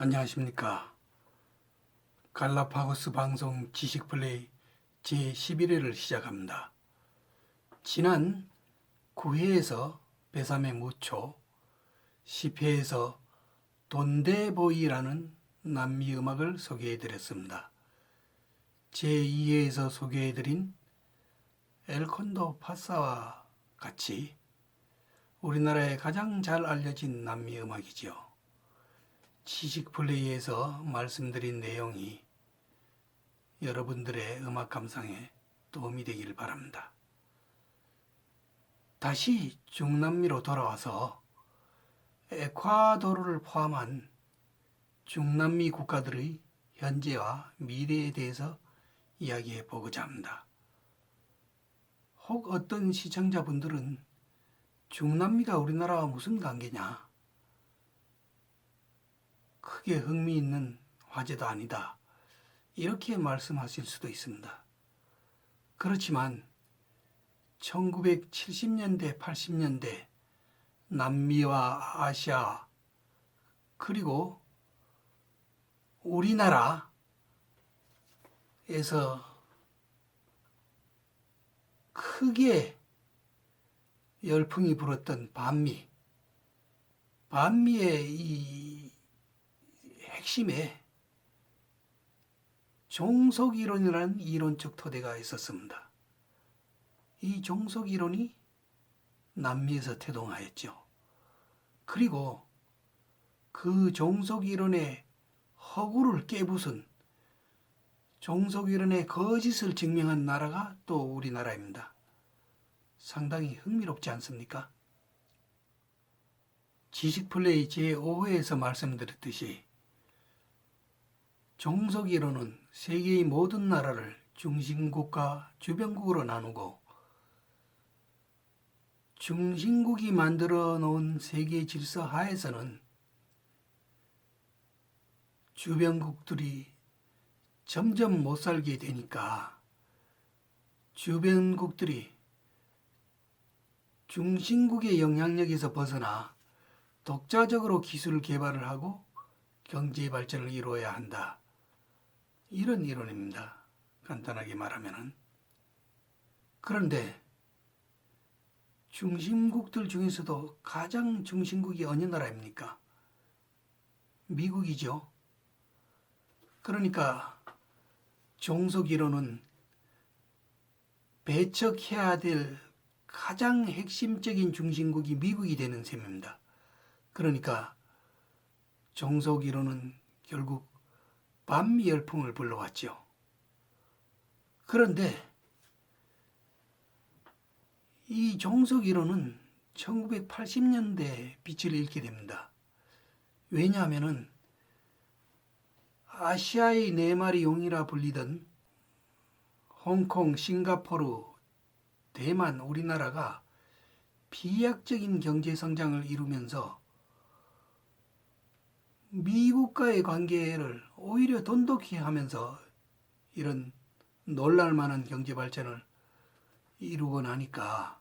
안녕하십니까. 갈라파고스 방송 지식플레이 제11회를 시작합니다. 지난 9회에서 배3의 무초, 10회에서 돈데보이라는 남미 음악을 소개해드렸습니다. 제2회에서 소개해드린 엘콘도 파사와 같이 우리나라에 가장 잘 알려진 남미 음악이지요. 지식 플레이에서 말씀드린 내용이 여러분들의 음악 감상에 도움이 되기를 바랍니다. 다시 중남미로 돌아와서 에콰도르를 포함한 중남미 국가들의 현재와 미래에 대해서 이야기해 보고자 합니다. 혹 어떤 시청자분들은 중남미가 우리나라와 무슨 관계냐? 크게 흥미있는 화제도 아니다. 이렇게 말씀하실 수도 있습니다. 그렇지만 1970년대, 80년대 남미와 아시아 그리고 우리나라에서 크게 열풍이 불었던 반미의 이 핵심에 종속이론이라는 이론적 토대가 있었습니다. 이 종속이론이 남미에서 태동하였죠. 그리고 그 종속이론의 허구를 깨부순 종속이론의 거짓을 증명한 나라가 또 우리나라입니다. 상당히 흥미롭지 않습니까? 지식플레이 제5회에서 말씀드렸듯이 종속이론은 세계의 모든 나라를 중심국과 주변국으로 나누고 중심국이 만들어 놓은 세계 질서 하에서는 주변국들이 점점 못 살게 되니까 주변국들이 중심국의 영향력에서 벗어나 독자적으로 기술 개발을 하고 경제 발전을 이루어야 한다. 이런 이론입니다. 간단하게 말하면은. 그런데 중심국들 중에서도 가장 중심국이 어느 나라입니까? 미국이죠. 그러니까 종속이론은 배척해야 될 가장 핵심적인 중심국이 미국이 되는 셈입니다. 그러니까 종속이론은 결국 반미 열풍을 불러왔죠. 그런데 이 종속이론은 1980년대에 빛을 잃게 됩니다. 왜냐하면 아시아의 네 마리 용이라 불리던 홍콩, 싱가포르, 대만, 우리나라가 비약적인 경제 성장을 이루면서 미국과의 관계를 오히려 돈독히 하면서 이런 놀랄만한 경제 발전을 이루고 나니까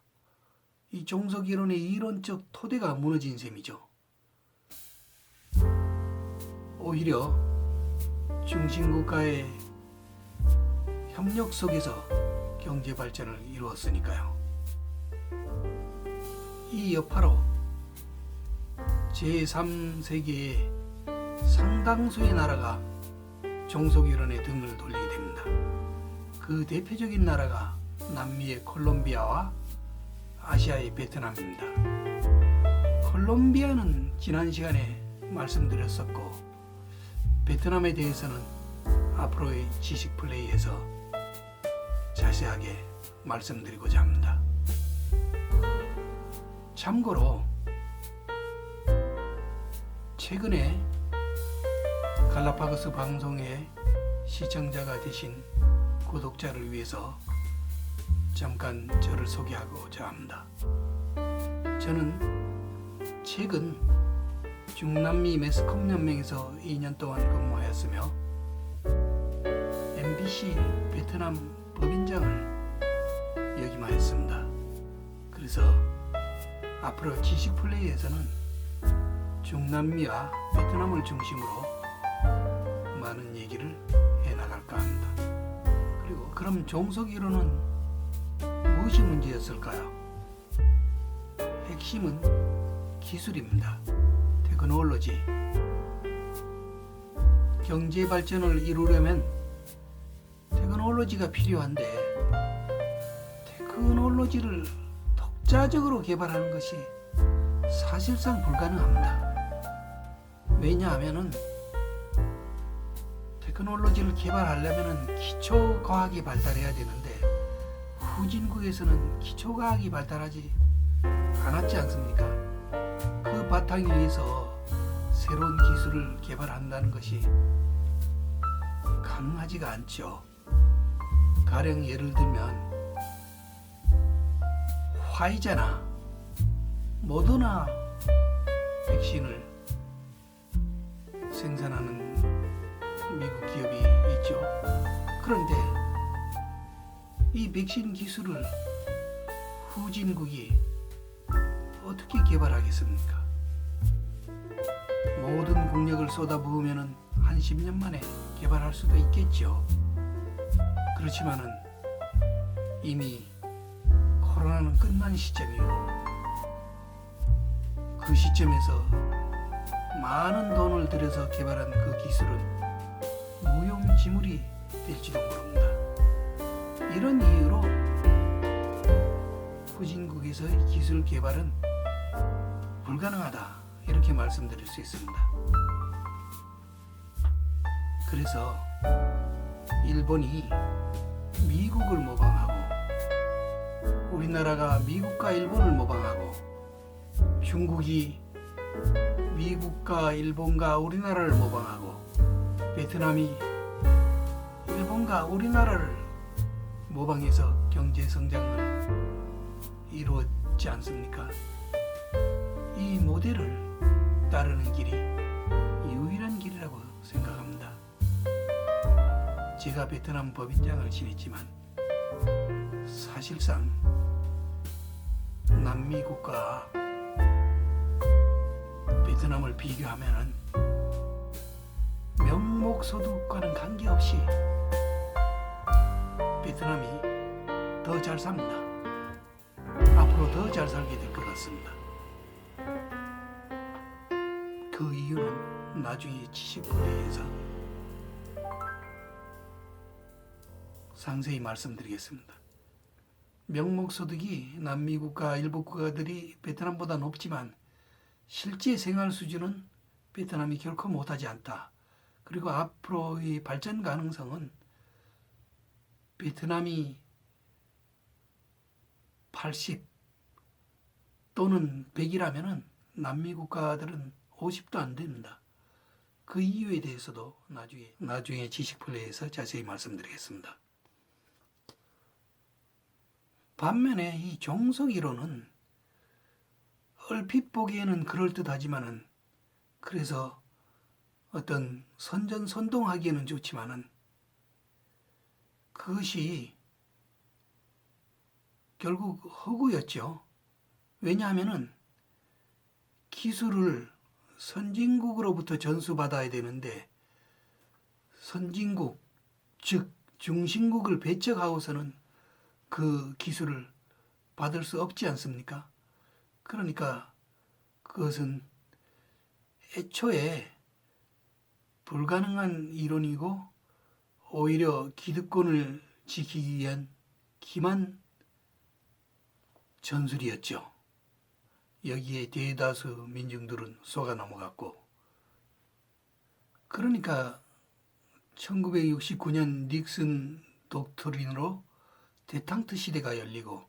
이 종속이론의 이론적 토대가 무너진 셈이죠. 오히려 중심국가의 협력 속에서 경제 발전을 이루었으니까요. 이 여파로 제3세계의 상당수의 나라가 종속이론에 등을 돌리게 됩니다. 그 대표적인 나라가 남미의 콜롬비아와 아시아의 베트남입니다. 콜롬비아는 지난 시간에 말씀드렸었고 베트남에 대해서는 앞으로의 지식 플레이에서 자세하게 말씀드리고자 합니다. 참고로 최근에 갈라파고스 방송의 시청자가 되신 구독자를 위해서 잠깐 저를 소개하고자 합니다. 저는 최근 중남미 매스컴 연맹에서 2년 동안 근무하였으며 MBC 베트남 법인장을 역임하였습니다. 그래서 앞으로 지식 플레이에서는 중남미와 베트남을 중심으로 많은 얘기를 해나갈까 합니다. 그리고 그럼 종속 이론은 무엇이 문제였을까요? 핵심은 기술입니다. 테크놀로지. 경제 발전을 이루려면 테크놀로지가 필요한데 테크놀로지를 독자적으로 개발하는 것이 사실상 불가능합니다. 왜냐하면 테크놀로지를 개발하려면 기초과학이 발달해야 되는데 후진국에서는 기초과학이 발달하지 않았지 않습니까? 그 바탕 위에서 새로운 기술을 개발한다는 것이 가능하지가 않죠. 가령 예를 들면 화이자나 모더나 백신을 생산하는 미국 기업이 있죠. 그런데 이 백신 기술을 후진국이 어떻게 개발하겠습니까? 모든 국력을 쏟아부으면 한 10년 만에 개발할 수도 있겠죠. 그렇지만은 이미 코로나는 끝난 시점이고 그 시점에서 많은 돈을 들여서 개발한 그 기술은 무용지물이 될지도 모릅니다. 이런 이유로 후진국에서의 기술 개발은 불가능하다 이렇게 말씀드릴 수 있습니다. 그래서 일본이 미국을 모방하고 우리나라가 미국과 일본을 모방하고 중국이 미국과 일본과 우리나라를 모방하고 베트남이 일본과 우리나라를 모방해서 경제 성장을 이루었지 않습니까? 이 모델을 따르는 길이 유일한 길이라고 생각합니다. 제가 베트남 법인장을 지냈지만 사실상 남미국과 베트남을 비교하면 명목소득과는 관계없이 베트남이 더 잘 삽니다. 앞으로 더 잘 살게 될 것 같습니다. 그 이유는 나중에 지식분야에서 상세히 말씀드리겠습니다. 명목소득이 남미국가 일부 국가들이 베트남보다 높지만 실제 생활 수준은 베트남이 결코 못하지 않다. 그리고 앞으로의 발전 가능성은 베트남이 80 또는 100이라면 남미 국가들은 50도 안 됩니다. 그 이유에 대해서도 나중에 지식플레이에서 자세히 말씀드리겠습니다. 반면에 이 종속 이론은 얼핏 보기에는 그럴듯하지만은 그래서 어떤 선전선동하기에는 좋지만은 그것이 결국 허구였죠. 왜냐하면은 기술을 선진국으로부터 전수받아야 되는데 선진국, 즉 중심국을 배척하고서는 그 기술을 받을 수 없지 않습니까? 그러니까 그것은 애초에 불가능한 이론이고 오히려 기득권을 지키기 위한 기만 전술이었죠. 여기에 대다수 민중들은 속아 넘어갔고 그러니까 1969년 닉슨 독트린으로 데탕트 시대가 열리고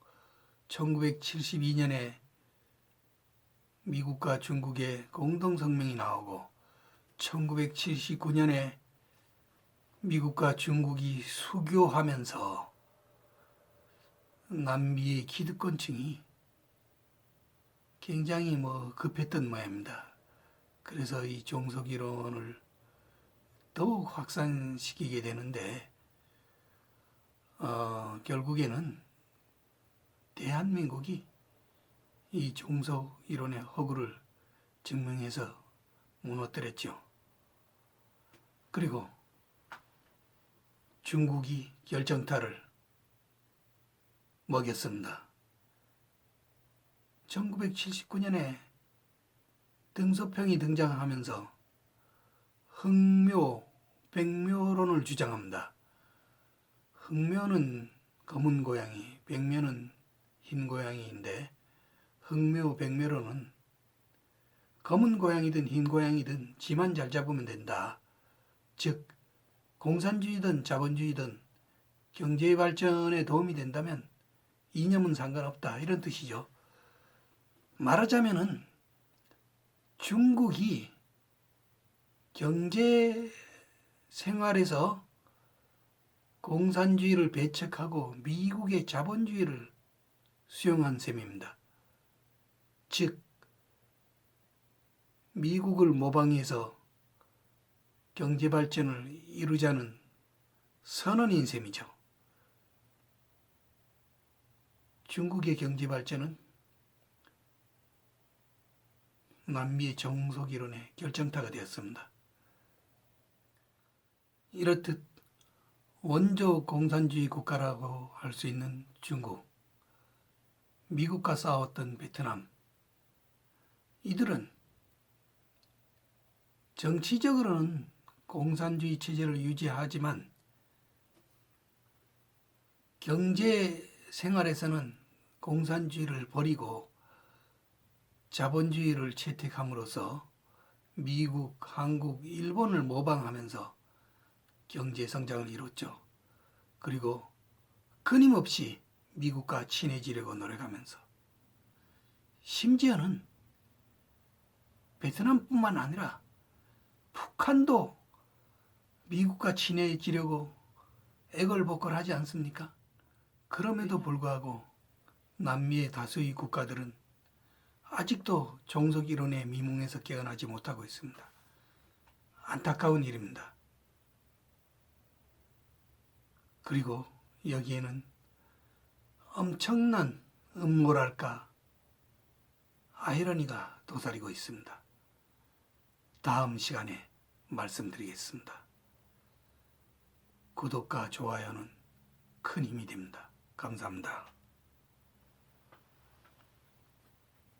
1972년에 미국과 중국의 공동성명이 나오고 1979년에 미국과 중국이 수교하면서 남미의 기득권층이 굉장히 급했던 모양입니다. 그래서 이 종속 이론을 더욱 확산시키게 되는데 결국에는 대한민국이 이 종속 이론의 허구를 증명해서 무너뜨렸죠. 그리고 중국이 결정타를 먹였습니다. 1979년에 등소평이 등장하면서 흑묘, 백묘론을 주장합니다. 흑묘는 검은 고양이, 백묘는 흰 고양이인데 흑묘, 백묘론은 검은 고양이든 흰 고양이든 지만 잘 잡으면 된다. 즉 공산주의든 자본주의든 경제 발전에 도움이 된다면 이념은 상관없다. 이런 뜻이죠. 말하자면은 중국이 경제 생활에서 공산주의를 배척하고 미국의 자본주의를 수용한 셈입니다. 즉 미국을 모방해서 경제 발전을 이루자는 선언인 셈이죠. 중국의 경제 발전은 남미의 정속 이론의 결정타가 되었습니다. 이렇듯 원조 공산주의 국가라고 할 수 있는 중국, 미국과 싸웠던 베트남, 이들은 정치적으로는 공산주의 체제를 유지하지만 경제 생활에서는 공산주의를 버리고 자본주의를 채택함으로써 미국, 한국, 일본을 모방하면서 경제 성장을 이뤘죠. 그리고 끊임없이 미국과 친해지려고 노력하면서 심지어는 베트남뿐만 아니라 북한도 미국과 친해지려고 애걸복걸하지 않습니까? 그럼에도 불구하고 남미의 다수의 국가들은 아직도 정석 이론의 미궁에서 깨어나지 못하고 있습니다. 안타까운 일입니다. 그리고 여기에는 엄청난 음모랄까 아이러니가 도사리고 있습니다. 다음 시간에 말씀드리겠습니다. 구독과 좋아요는 큰 힘이 됩니다. 감사합니다.